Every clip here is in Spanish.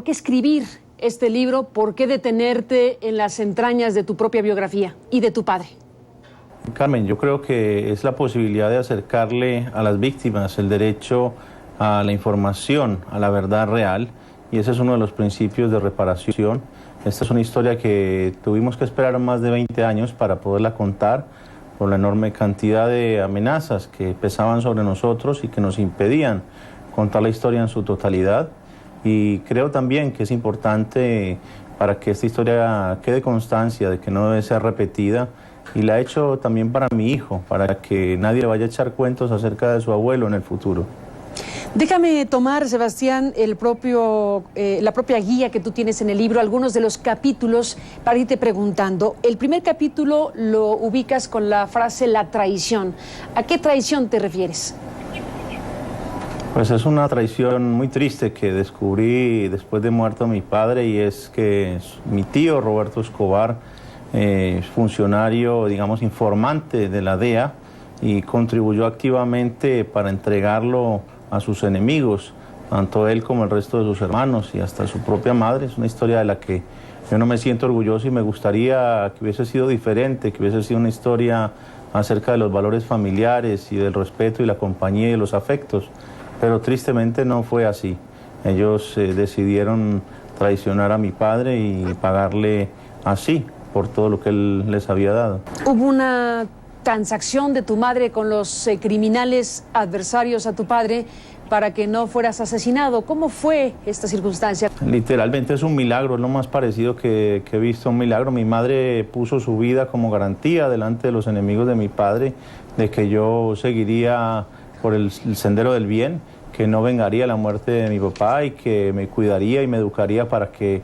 qué escribir este libro? ¿Por qué detenerte en las entrañas de tu propia biografía y de tu padre? Carmen, yo creo que es la posibilidad de acercarle a las víctimas el derecho a la información, a la verdad real, y ese es uno de los principios de reparación. Esta es una historia que tuvimos que esperar más de 20 años para poderla contar, por la enorme cantidad de amenazas que pesaban sobre nosotros y que nos impedían contar la historia en su totalidad. Y creo también que es importante, para que esta historia quede constancia de que no debe ser repetida, y la he hecho también para mi hijo, para que nadie le vaya a echar cuentos acerca de su abuelo en el futuro. Déjame tomar, Sebastián, la propia guía que tú tienes en el libro, algunos de los capítulos, para irte preguntando. El primer capítulo lo ubicas con la frase "la traición". ¿A qué traición te refieres? Pues es una traición muy triste que descubrí después de muerto mi padre, y es que mi tío Roberto Escobar, funcionario, digamos, informante de la DEA, y contribuyó activamente para entregarlo a sus enemigos, tanto él como el resto de sus hermanos y hasta su propia madre. Es una historia de la que yo no me siento orgulloso, y me gustaría que hubiese sido diferente, que hubiese sido una historia acerca de los valores familiares y del respeto y la compañía y los afectos, pero tristemente no fue así. Ellos decidieron traicionar a mi padre y pagarle así por todo lo que él les había dado. ¿Hubo una transacción de tu madre con los criminales adversarios a tu padre para que no fueras asesinado? ¿Cómo fue esta circunstancia? Literalmente es un milagro, es lo más parecido que he visto a un milagro. Mi madre puso su vida como garantía delante de los enemigos de mi padre, de que yo seguiría por el sendero del bien, que no vengaría la muerte de mi papá y que me cuidaría y me educaría para que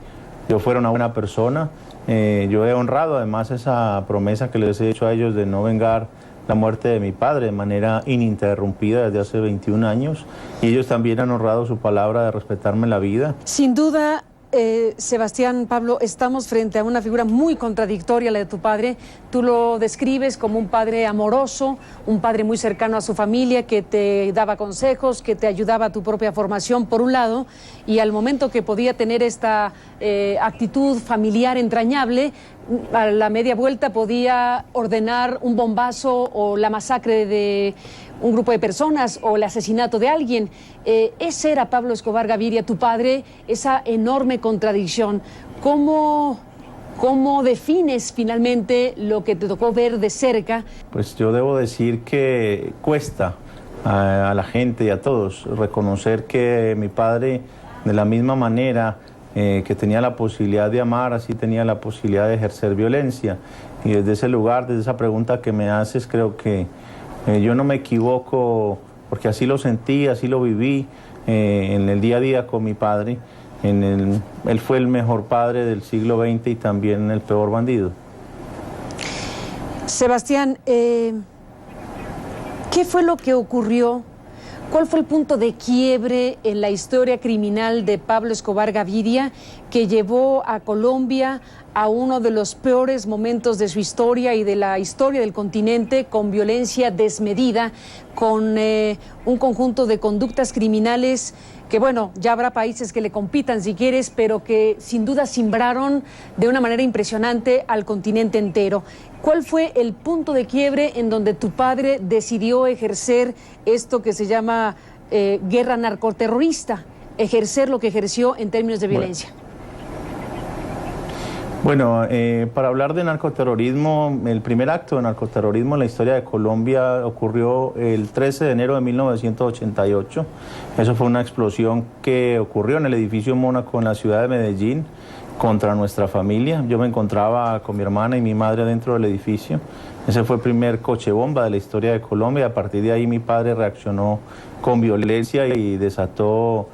yo fuera una buena persona. Yo he honrado además esa promesa que les he hecho a ellos de no vengar la muerte de mi padre de manera ininterrumpida desde hace 21 años, y ellos también han honrado su palabra de respetarme la vida. Sin duda, Sebastián, Pablo, estamos frente a una figura muy contradictoria, la de tu padre. Tú lo describes como un padre amoroso, un padre muy cercano a su familia, que te daba consejos, que te ayudaba a tu propia formación, por un lado, y al momento que podía tener esta actitud familiar entrañable, a la media vuelta podía ordenar un bombazo o la masacre de un grupo de personas o el asesinato de alguien. Ese era Pablo Escobar Gaviria, tu padre, esa enorme contradicción. ¿Cómo defines finalmente lo que te tocó ver de cerca? Pues yo debo decir que cuesta a la gente y a todos reconocer que mi padre, de la misma manera que tenía la posibilidad de amar, así tenía la posibilidad de ejercer violencia. Y desde ese lugar, desde esa pregunta que me haces, creo que yo no me equivoco, porque así lo sentí, así lo viví en el día a día con mi padre. Él fue el mejor padre del siglo XX y también el peor bandido. Sebastián, ¿qué fue lo que ocurrió? ¿Cuál fue el punto de quiebre en la historia criminal de Pablo Escobar Gaviria que llevó a Colombia a uno de los peores momentos de su historia y de la historia del continente, con violencia desmedida, con un conjunto de conductas criminales que, bueno, ya habrá países que le compitan si quieres, pero que sin duda simbraron de una manera impresionante al continente entero? ¿Cuál fue el punto de quiebre en donde tu padre decidió ejercer esto que se llama guerra narcoterrorista, ejercer lo que ejerció en términos de violencia? Bueno, para hablar de narcoterrorismo, el primer acto de narcoterrorismo en la historia de Colombia ocurrió el 13 de enero de 1988. Eso fue una explosión que ocurrió en el edificio Mónaco en la ciudad de Medellín contra nuestra familia. Yo me encontraba con mi hermana y mi madre dentro del edificio. Ese fue el primer coche bomba de la historia de Colombia. A partir de ahí mi padre reaccionó con violencia y desató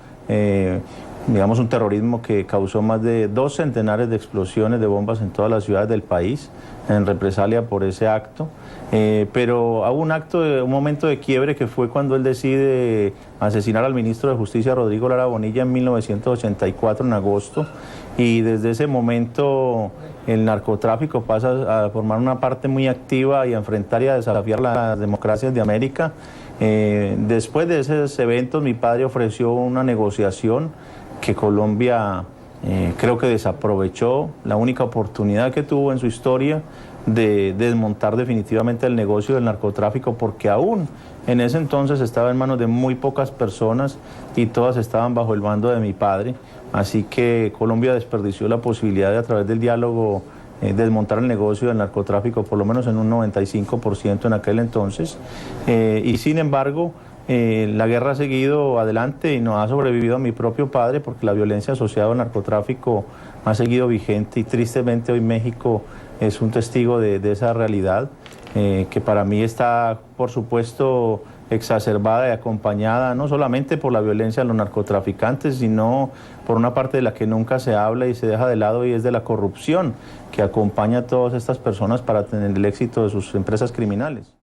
digamos, un terrorismo que causó más de 2 centenares de explosiones de bombas en todas las ciudades del país, en represalia por ese acto. Pero hubo un momento de quiebre, que fue cuando él decide asesinar al ministro de Justicia, Rodrigo Lara Bonilla, en 1984, en agosto, y desde ese momento el narcotráfico pasa a formar una parte muy activa y a enfrentar y a desafiar las democracias de América. Después de esos eventos, mi padre ofreció una negociación que Colombia Creo que desaprovechó la única oportunidad que tuvo en su historia de desmontar definitivamente el negocio del narcotráfico, porque aún en ese entonces estaba en manos de muy pocas personas y todas estaban bajo el mando de mi padre. Así que Colombia desperdició la posibilidad de, a través del diálogo, desmontar el negocio del narcotráfico, por lo menos en un 95% en aquel entonces. Y sin embargo, la guerra ha seguido adelante y no ha sobrevivido a mi propio padre, porque la violencia asociada al narcotráfico ha seguido vigente y tristemente hoy México es un testigo de esa realidad, que para mí está, por supuesto, exacerbada y acompañada no solamente por la violencia de los narcotraficantes, sino por una parte de la que nunca se habla y se deja de lado, y es de la corrupción que acompaña a todas estas personas para tener el éxito de sus empresas criminales.